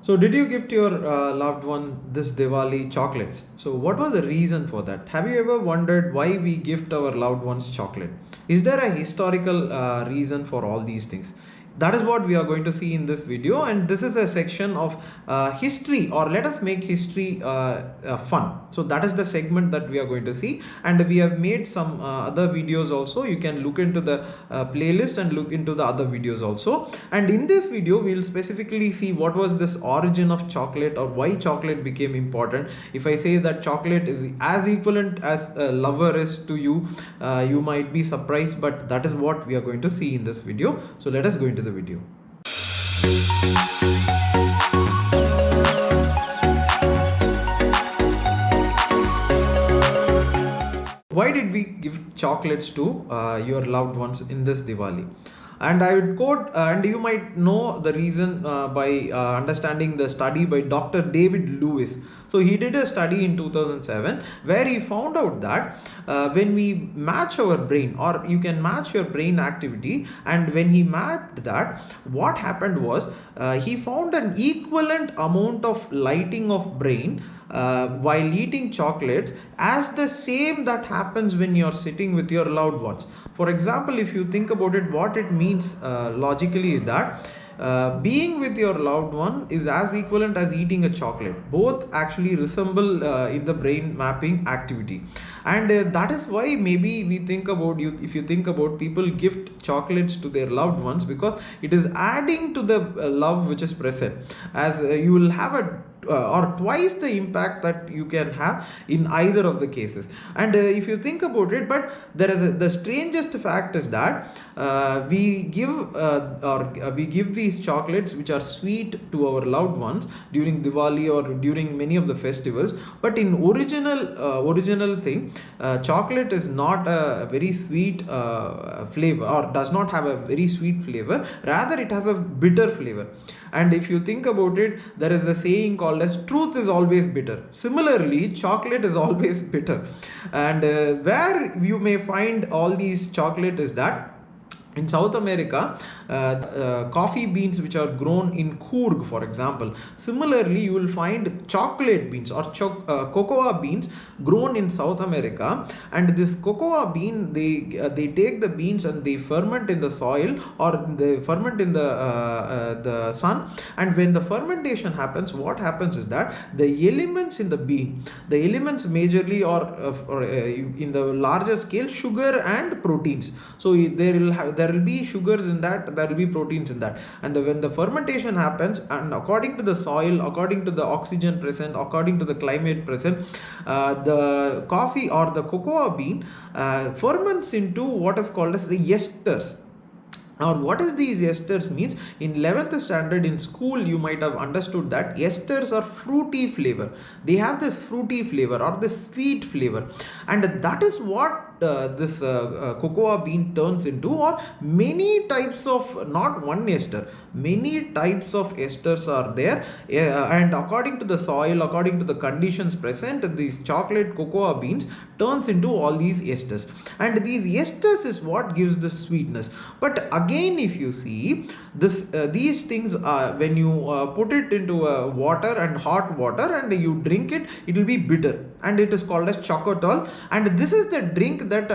So, did you gift your loved one this Diwali chocolates? So, what was the reason for that? Have you ever wondered why we gift our loved ones chocolate? Is there a historical reason for all these things? That is what we are going to see in this video, and this is a section of history, or let us make history fun. So that is the segment that we are going to see, and we have made some other videos also. You can look into the playlist and look into the other videos also. And in this video we will specifically see what was this origin of chocolate, or why chocolate became important. If I say that chocolate is as equivalent as a lover is to you, you might be surprised, but that is what we are going to see in this video. So let us go into the video. Why did we give chocolates to your loved ones in this Diwali? And I would quote, and you might know the reason by understanding the study by Dr. David Lewis. So he did a study in 2007 where he found out that when we match our brain, or you can match your brain activity, and when he mapped that, what happened was he found an equivalent amount of lighting of brain while eating chocolates as the same that happens when you're sitting with your loved ones. For example, if you think about it, what it means logically is that being with your loved one is as equivalent as eating a chocolate. Both actually resemble in the brain mapping activity, and that is why maybe we think about you. If you think about, people gift chocolates to their loved ones because it is adding to the love which is present, as you will have a or twice the impact that you can have in either of the cases. And if you think about it, but there is the strangest fact is that we give these chocolates which are sweet to our loved ones during Diwali or during many of the festivals, but in original thing, chocolate is not a very sweet flavor, or does not have a very sweet flavor, rather it has a bitter flavor. And if you think about it, there is a saying called as truth is always bitter. Similarly, chocolate is always bitter. And where you may find all these chocolate is that in South America, coffee beans which are grown in Coorg, for example. Similarly, you will find chocolate beans or cocoa beans grown in South America. And this cocoa bean, they take the beans and they ferment in the soil, or they ferment in the sun. And when the fermentation happens, what happens is that the elements in the bean, the elements majorly or in the larger scale, sugar and proteins. So there will be sugars in that, there will be proteins in that, and when the fermentation happens, and according to the soil, according to the oxygen present, according to the climate present, the coffee or the cocoa bean ferments into what is called as the esters. Or what is these esters means? In 11th standard in school, you might have understood that esters are fruity flavor. They have this fruity flavor or this sweet flavor, and that is what this cocoa bean turns into. Or many types of, not one ester, many types of esters are there, and according to the soil, according to the conditions present, these chocolate cocoa beans turns into all these esters, and these esters is what gives the sweetness. But again, if you see this, these things, when you put it into water and hot water and you drink it, it will be bitter, and it is called as chocotol. And this is the drink that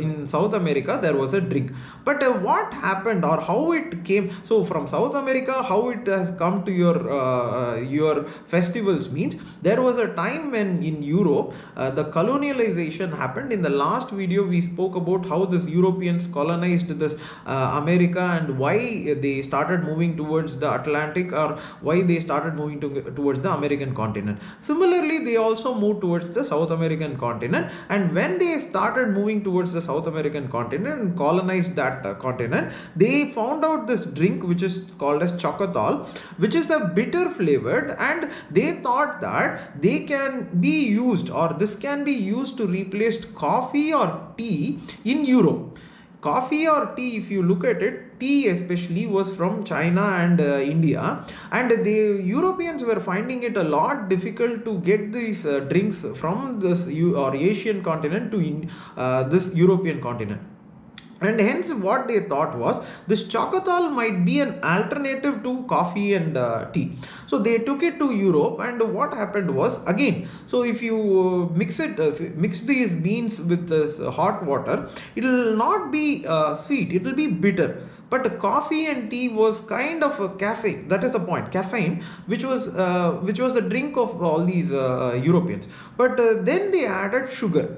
in South America there was a drink. But what happened, or how it came, so from South America, how it has come to your festivals means, there was a time when in Europe the colonialization happened. In the last video we spoke about how this Europeans colonized this America, and why they started moving towards the Atlantic, or why they started moving towards the American continent. Similarly, they also moved towards the South American continent, and when they started moving towards the South American continent and colonized that continent, they found out this drink which is called as chocotol, which is a bitter flavored, and they thought that they can be used, or this can be used to replace coffee or tea in Europe. Coffee or tea, if you look at it, tea especially was from China and India, and the Europeans were finding it a lot difficult to get these drinks from this or Asian continent to this European continent. And hence what they thought was this chocothal might be an alternative to coffee and tea. So they took it to Europe, and what happened was, again, so if you mix these beans with this hot water, it will not be sweet, it will be bitter. But coffee and tea was kind of a caffeine, that is the point, caffeine, which was the drink of all these Europeans. But then they added sugar.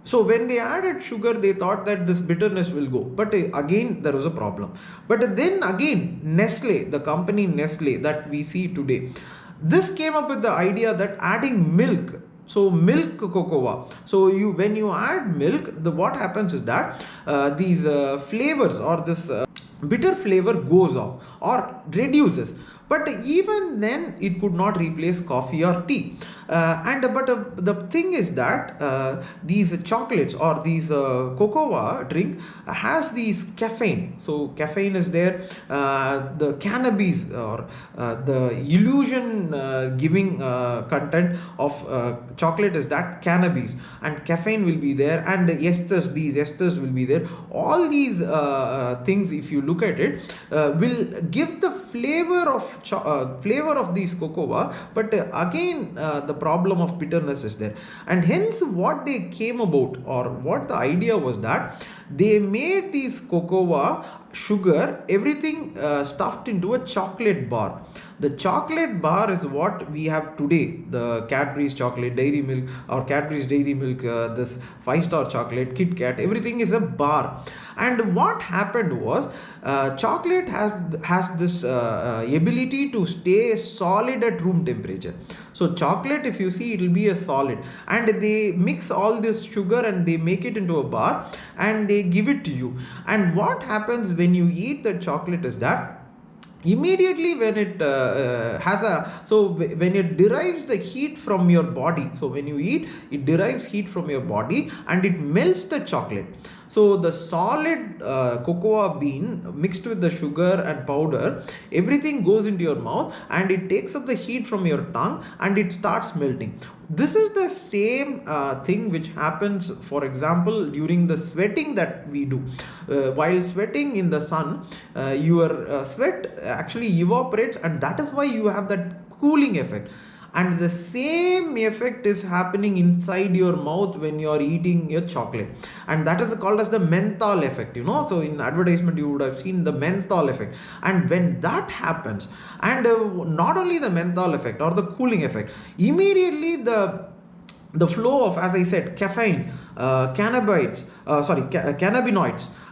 So when they added sugar, they thought that this bitterness will go. But again, there was a problem. But then again, Nestle, the company Nestle that we see today, this came up with the idea that adding milk, so milk cocoa, so you when you add milk, what happens is that these flavors, or this bitter flavor goes off or reduces. But even then it could not replace coffee or tea. And the thing is that these chocolates or these cocoa drink has these caffeine. So caffeine is there, the cannabis, or the illusion giving content of chocolate is that cannabis, and caffeine will be there, and the esters, these esters will be there. All these things, if you look at it, will give the flavor of these cocoa. But again, the problem of bitterness is there. And hence what they came about, or what the idea was, that they made these cocoa, sugar, everything stuffed into a chocolate bar. The chocolate bar is what we have today, the Cadbury's chocolate, dairy milk, or Cadbury's dairy milk, this 5-star chocolate, Kit Kat, everything is a bar. And what happened was, chocolate has this ability to stay solid at room temperature. So chocolate, if you see, it will be a solid, and they mix all this sugar and they make it into a bar and they give it to you. And what happens when you eat the chocolate is that immediately when it when it derives the heat from your body, so when you eat, it derives heat from your body and it melts the chocolate. So the solid cocoa bean mixed with the sugar and powder, everything goes into your mouth and it takes up the heat from your tongue and it starts melting. This is the same thing which happens, for example, during the sweating that we do. While sweating in the sun, your sweat actually evaporates, and that is why you have that cooling effect. And the same effect is happening inside your mouth when you are eating your chocolate, and that is called as the menthol effect. So in advertisement you would have seen the menthol effect. And when that happens, and not only the menthol effect or the cooling effect, immediately the flow of, as I said, caffeine, cannabinoids,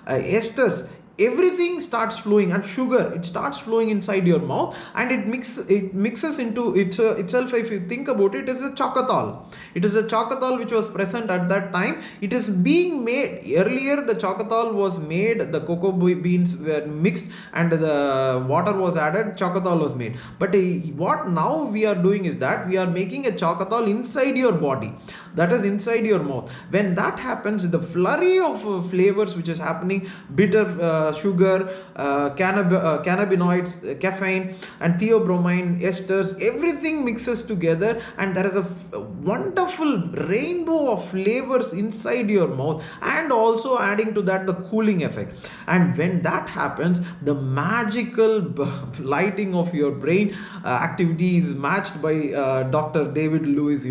esters, everything starts flowing, and sugar, it starts flowing inside your mouth, and it mixes into itself. If you think about it, it's a chocothal. It is a chocothal which was present at that time. It is being made earlier. The chocothal was made, the cocoa beans were mixed and the water was added, chocothal was made. But what now we are doing is that we are making a chocothal inside your body, that is inside your mouth. When that happens, the flurry of flavors which is happening, bitter, sugar, cannabinoids, caffeine, and theobromine, esters, everything mixes together, and there is a wonderful rainbow of flavors inside your mouth, and also adding to that the cooling effect. And when that happens, the magical lighting of your brain activity is matched by Dr. David Lewis.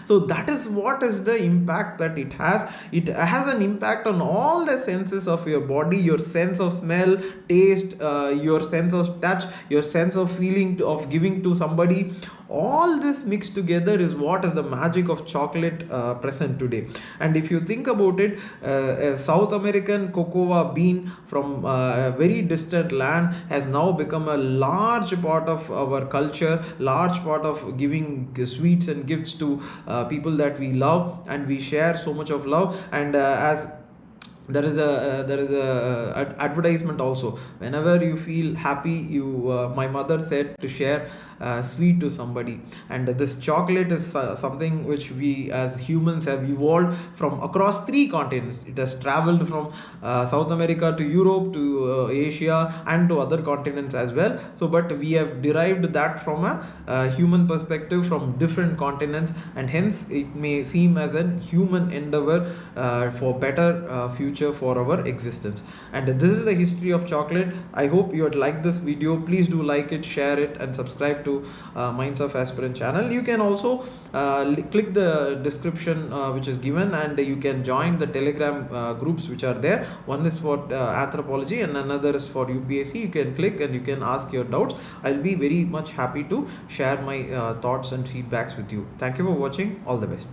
So that is what is the impact that it has. It has an impact on all the senses of your body, your sense of smell, taste, your sense of touch, your sense of feeling, of giving to somebody. All this mixed together is what is the magic of chocolate present today. And if you think about it, a South American cocoa bean from a very distant land has now become a large part of our culture, large part of giving sweets and gifts to people that we love, and we share so much of love. And as there is a advertisement also, whenever you feel happy, my mother said to share sweet to somebody. And this chocolate is something which we as humans have evolved from across 3 continents. It has traveled from South America to Europe to Asia and to other continents as well. So but we have derived that from a human perspective from different continents, and hence it may seem as a human endeavor for better future future for our existence. And this is the history of chocolate. I hope you would like this video. Please do like it, share it, and subscribe to Minds of Aspirant channel. You can also click the description which is given, and you can join the Telegram groups which are there. One is for Anthropology and another is for UPSC. You can click and you can ask your doubts. I'll be very much happy to share my thoughts and feedbacks with you. Thank you for watching. All the best.